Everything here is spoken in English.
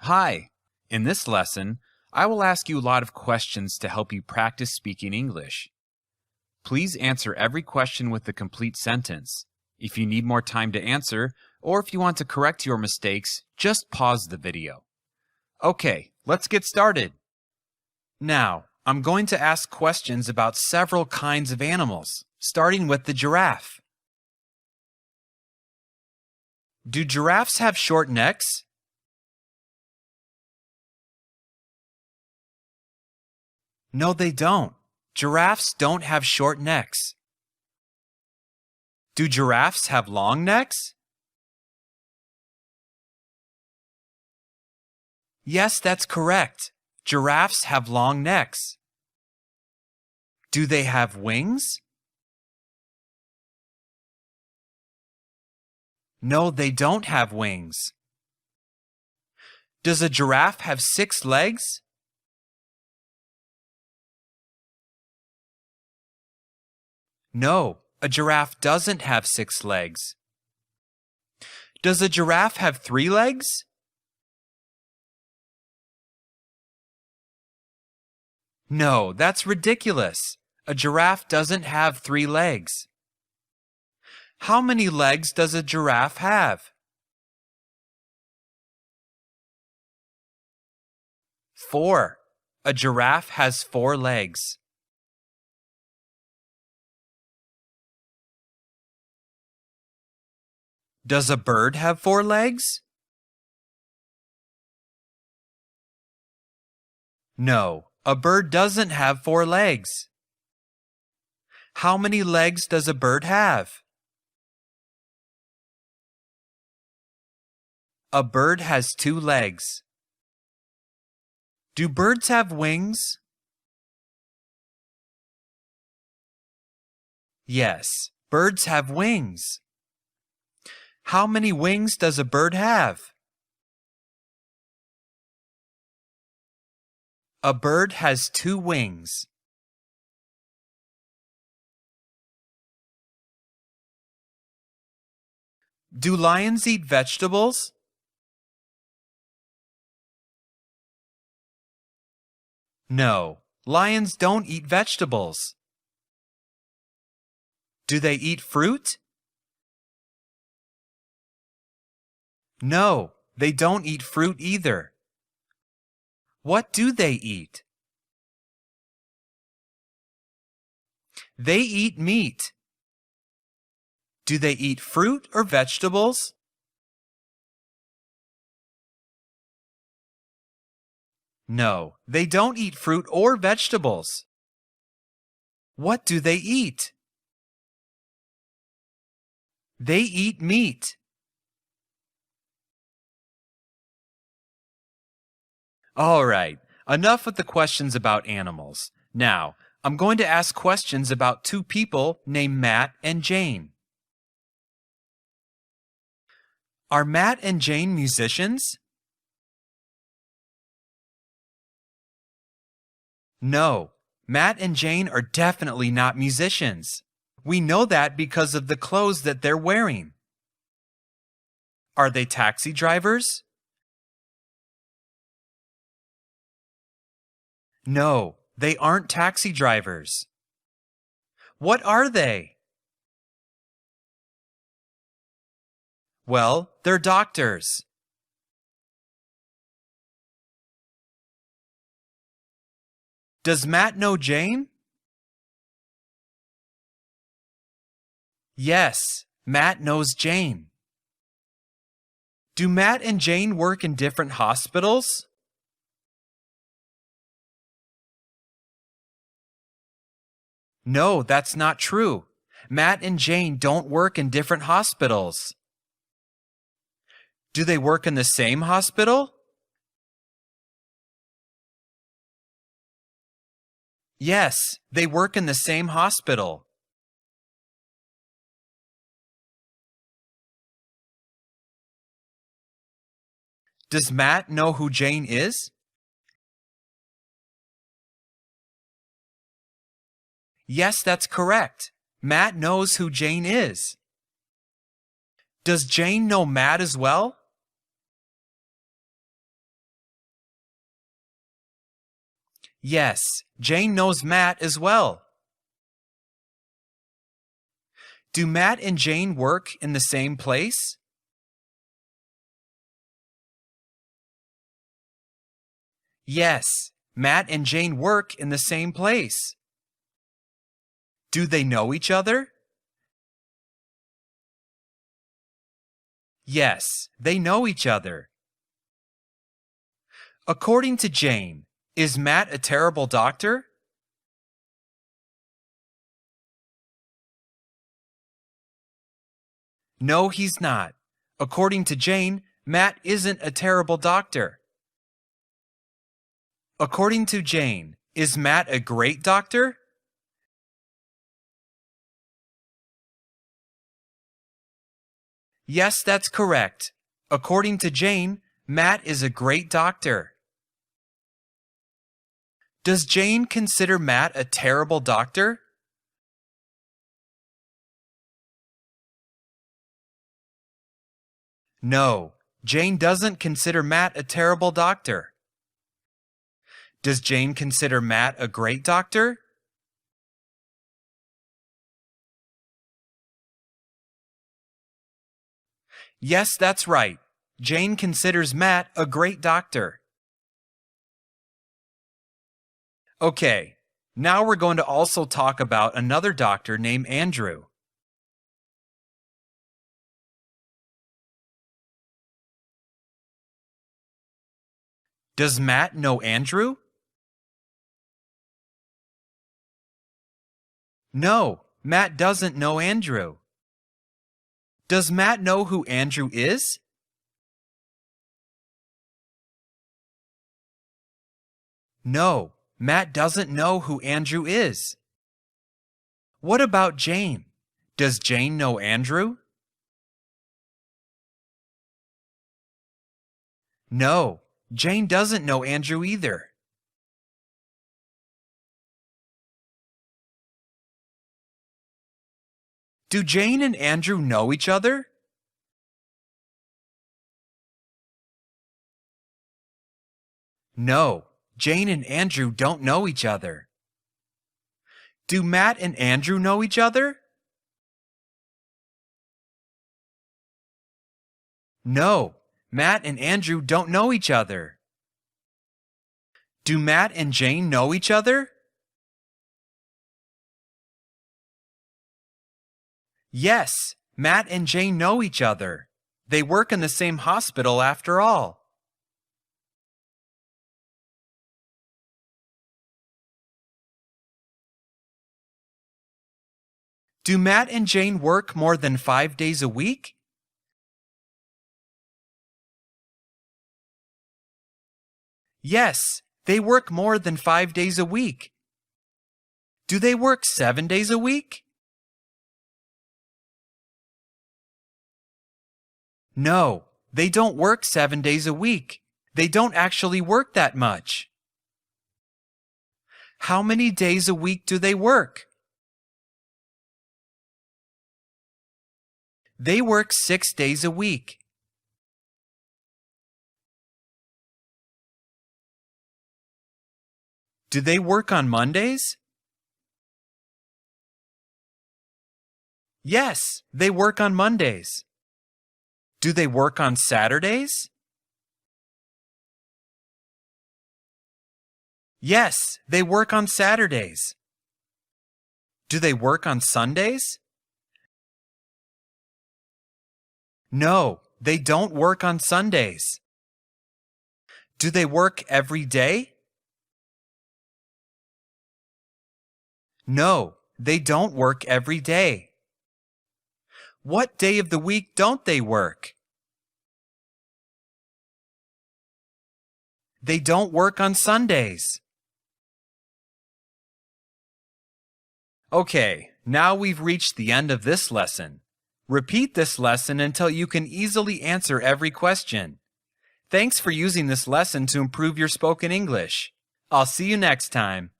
Hi! In this lesson, I will ask you a lot of questions to help you practice speaking English. Please answer every question with a complete sentence. If you need more time to answer, or if you want to correct your mistakes, just pause the video. Okay, let's get started. Now, I'm going to ask questions about several kinds of animals, starting with the giraffe. Do giraffes have short necks? No, they don't. Giraffes don't have short necks. Do giraffes have long necks? Yes, that's correct. Giraffes have long necks. Do they have wings? No, they don't have wings. Does a giraffe have 6 legs? No, a giraffe doesn't have 6 legs. Does a giraffe have 3 legs? No, that's ridiculous. A giraffe doesn't have 3 legs. How many legs does a giraffe have? 4. A giraffe has 4 legs. Does a bird have 4 legs? No, a bird doesn't have 4 legs. How many legs does a bird have? A bird has 2 legs. Do birds have wings? Yes, birds have wings. How many wings does a bird have? A bird has 2 wings. Do lions eat vegetables? No, lions don't eat vegetables. Do they eat fruit? No, they don't eat fruit either. What do they eat? They eat meat. Do they eat fruit or vegetables? No, they don't eat fruit or vegetables. What do they eat? They eat meat. All right, enough with the questions about animals. Now, I'm going to ask questions about 2 people named Matt and Jane. Are Matt and Jane musicians? No, Matt and Jane are definitely not musicians. We know that because of the clothes that they're wearing. Are they taxi drivers? No, they aren't taxi drivers. What are they? Well, they're doctors. Does Matt know Jane? Yes, Matt knows Jane. Do Matt and Jane work in different hospitals? No, that's not true. Matt and Jane don't work in different hospitals. Do they work in the same hospital? Yes, they work in the same hospital. Does Matt know who Jane is? Yes, that's correct. Matt knows who Jane is. Does Jane know Matt as well? Yes, Jane knows Matt as well. Do Matt and Jane work in the same place? Yes, Matt and Jane work in the same place. Do they know each other? Yes, they know each other. According to Jane, is Matt a terrible doctor? No, he's not. According to Jane, Matt isn't a terrible doctor. According to Jane, is Matt a great doctor? Yes, that's correct. According to Jane, Matt is a great doctor. Does Jane consider Matt a terrible doctor? No, Jane doesn't consider Matt a terrible doctor. Does Jane consider Matt a great doctor? Yes, that's right. Jane considers Matt a great doctor. Okay, now we're going to also talk about another doctor named Andrew. Does Matt know Andrew? No, Matt doesn't know Andrew. Does Matt know who Andrew is? No, Matt doesn't know who Andrew is. What about Jane? Does Jane know Andrew? No, Jane doesn't know Andrew either. Do Jane and Andrew know each other? No, Jane and Andrew don't know each other. Do Matt and Andrew know each other? No, Matt and Andrew don't know each other. Do Matt and Jane know each other? Yes, Matt and Jane know each other. They work in the same hospital after all. Do Matt and Jane work more than 5 days a week? Yes, they work more than 5 days a week. Do they work 7 days a week? No, they don't work 7 days a week. They don't actually work that much. How many days a week do they work? They work 6 days a week. Do they work on Mondays? Yes, they work on Mondays. Do they work on Saturdays? Yes, they work on Saturdays. Do they work on Sundays? No, they don't work on Sundays. Do they work every day? No, they don't work every day. What day of the week don't they work? They don't work on Sundays. Okay, now we've reached the end of this lesson. Repeat this lesson until you can easily answer every question. Thanks for using this lesson to improve your spoken English. I'll see you next time.